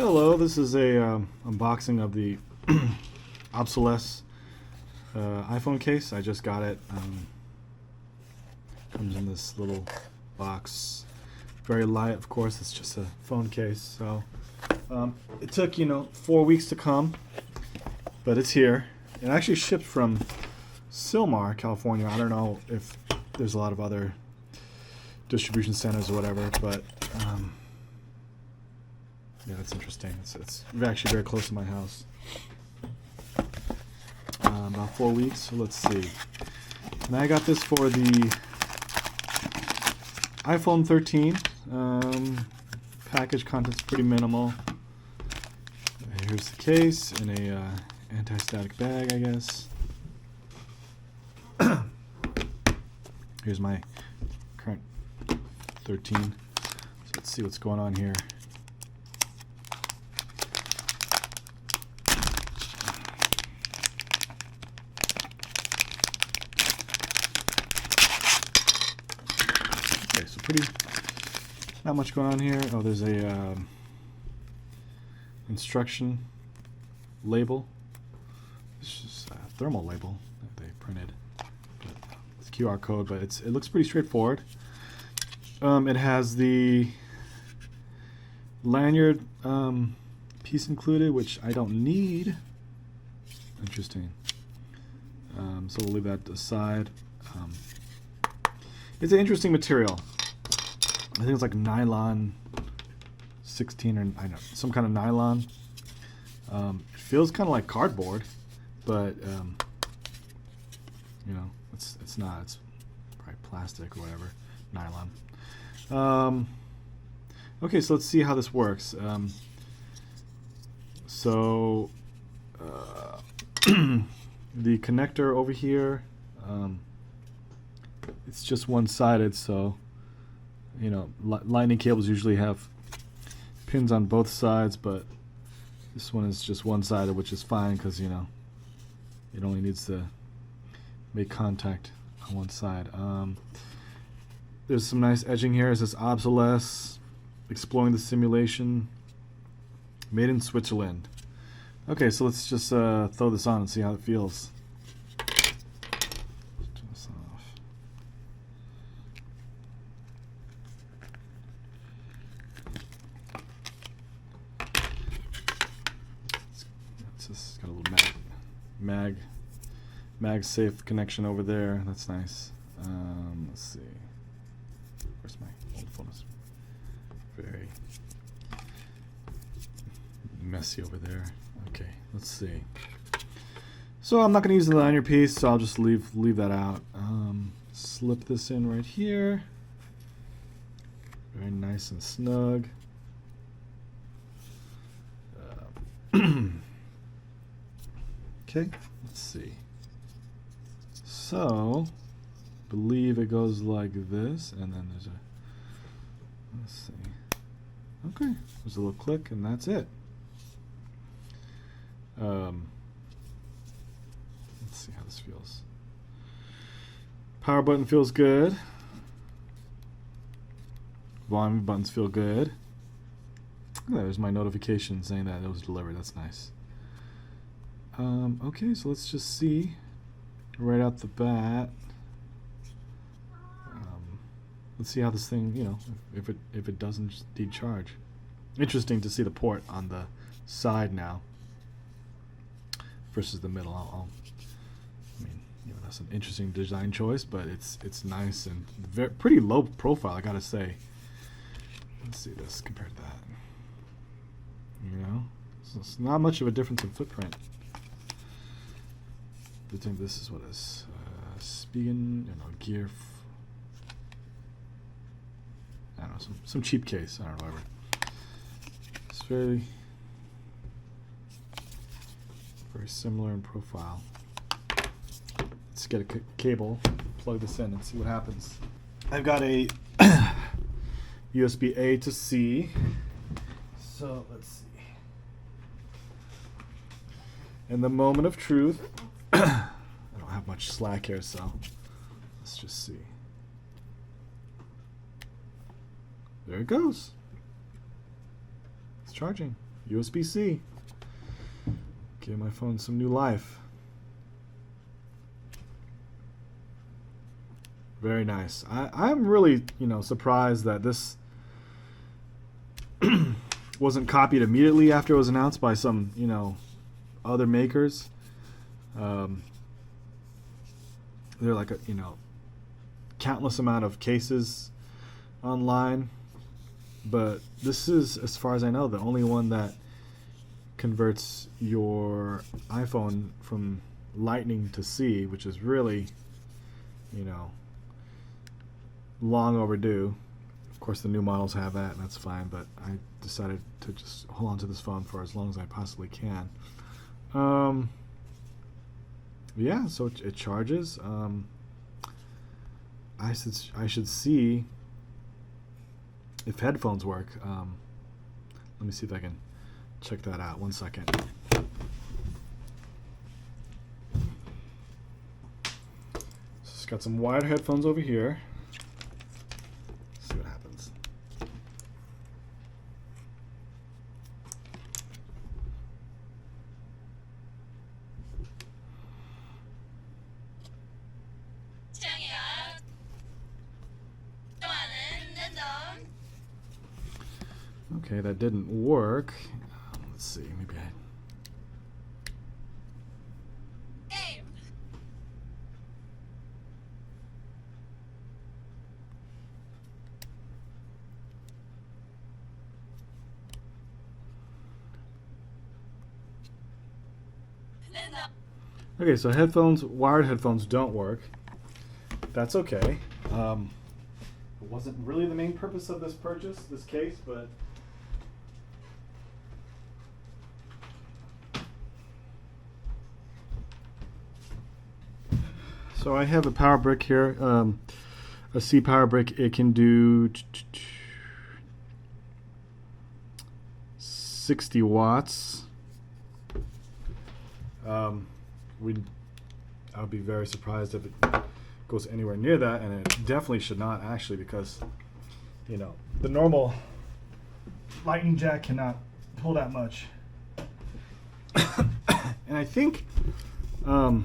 Hello, this is a unboxing of the Obsoless iPhone case. I just got it. Comes in this little box. Very light, of course. It's just a phone case. So it took 4 weeks to come, but it's here. It actually shipped from Silmar, California. I don't know if there's a lot of other distribution centers or whatever, but yeah, that's interesting. It's actually very close to my house. About 4 weeks. So let's see. And I got this for the iPhone 13. Package content's pretty minimal. Here's the case in a anti-static bag, I guess. Here's my current 13. So let's see what's going on here. Okay, so not much going on here. Oh, there's a instruction label. It's just a thermal label that they printed. But it's a QR code, but it looks pretty straightforward. It has the lanyard piece included, which I don't need. Interesting. So we'll leave that aside. It's an interesting material. I think it's like nylon 16 or I don't know, some kind of nylon. It feels kind of like cardboard, but it's not. It's probably plastic or whatever, nylon. Okay, so let's see how this works. The connector over here, it's just one-sided, so lightning cables usually have pins on both sides, but this one is just one-sided, which is fine because it only needs to make contact on one side. There's some nice edging here. It says Obsoless, exploring the simulation, made in Switzerland. Okay, so let's just throw this on and see how it feels. Turn this off. It's just got a little magsafe connection over there. That's nice. Let's see. Where's my old phone? Is very messy over there. Okay, let's see. So I'm not going to use the lanyard piece, so I'll just leave that out. Slip this in right here. Very nice and snug. Okay, let's see. So, believe it goes like this, and then there's a, let's see. Okay, there's a little click, and that's it. Let's see how this feels. Power button feels good. Volume buttons feel good. There's my notification saying that it was delivered. That's nice. Okay, so let's just see right out the bat. Let's see how this thing, if it doesn't indeed charge. Interesting to see the port on the side now versus the middle. That's an interesting design choice, but it's nice and pretty low profile, I gotta say. Let's see this compared to that. So it's not much of a difference in footprint. I think this is what is Spigen, gear. I don't know, some cheap case. I don't know, whatever. It's very similar in profile. Let's get a cable, plug this in, and see what happens. I've got a USB A to C. So let's see. In the moment of truth, I don't have much slack here, so let's just see. There it goes. It's charging. USB-C. Give my phone some new life. Very nice. I'm really, surprised that this wasn't copied immediately after it was announced by some, other makers. There are like countless amount of cases online, but this is, as far as I know, the only one that converts your iPhone from Lightning to C, which is really, long overdue. Of course, the new models have that, and that's fine, but I decided to just hold on to this phone for as long as I possibly can. Yeah, so it charges. I should see if headphones work. Let me see if I can check that out. 1 second. So it's got some wired headphones over here. Let's see what happens. Okay, that didn't work. Let's see, maybe Okay, so wired headphones don't work. That's okay. It wasn't really the main purpose of this case, but so I have a power brick here, a C power brick. It can do 60 watts. I would be very surprised if it goes anywhere near that, and it definitely should not, actually, because the normal lightning jack cannot pull that much. And I think the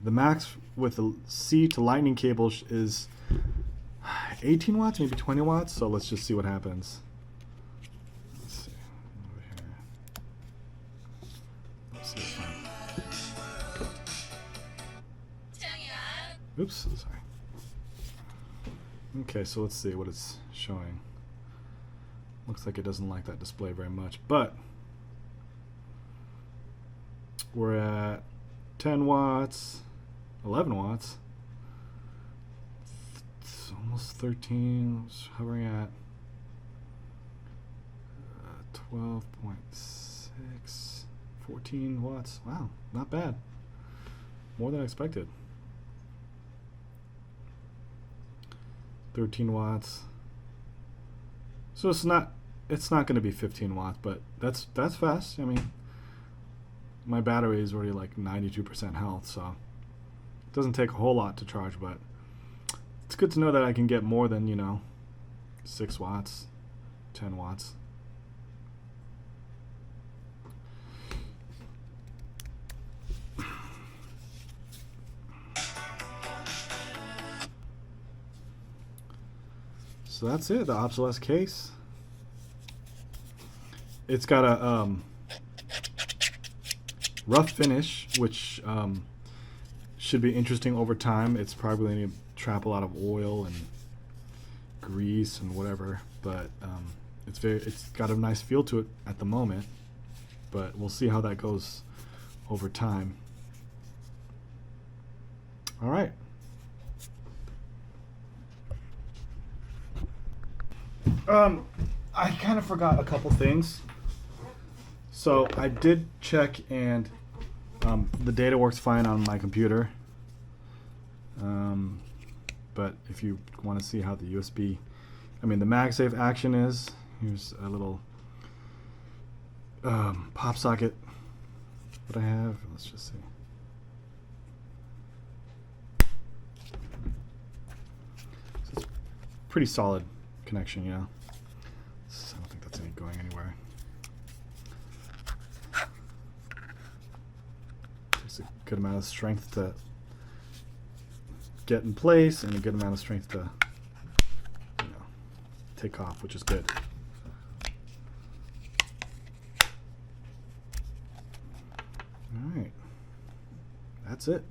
max with the C to lightning cable is 18 watts, maybe 20 watts. So let's just see what happens. Let's see over here. Let's see if oops, sorry. Okay, so let's see what it's showing. Looks like it doesn't like that display very much, but we're at 10 watts, 11 watts. It's almost 13. It's hovering at 12.6, 14 watts. Wow, not bad. More than I expected. 13 watts. So it's not going to be 15 watts, but that's fast. I mean, my battery is already like 92% health, so it doesn't take a whole lot to charge, but it's good to know that I can get more than 6 watts, 10 watts. So that's it, the Obsoless case. It's got a rough finish, which should be interesting over time. It's probably going to trap a lot of oil and grease and whatever, but it's got a nice feel to it at the moment, but we'll see how that goes over time. All right. I kind of forgot a couple things. So I did check, and the data works fine on my computer. But if you want to see how the the MagSafe action is, here's a little pop socket that I have. Let's just see. So it's pretty solid connection, So I don't think that's going anywhere. It's a good amount of strength to get in place and a good amount of strength to, you know, take off, which is good. All right, that's it.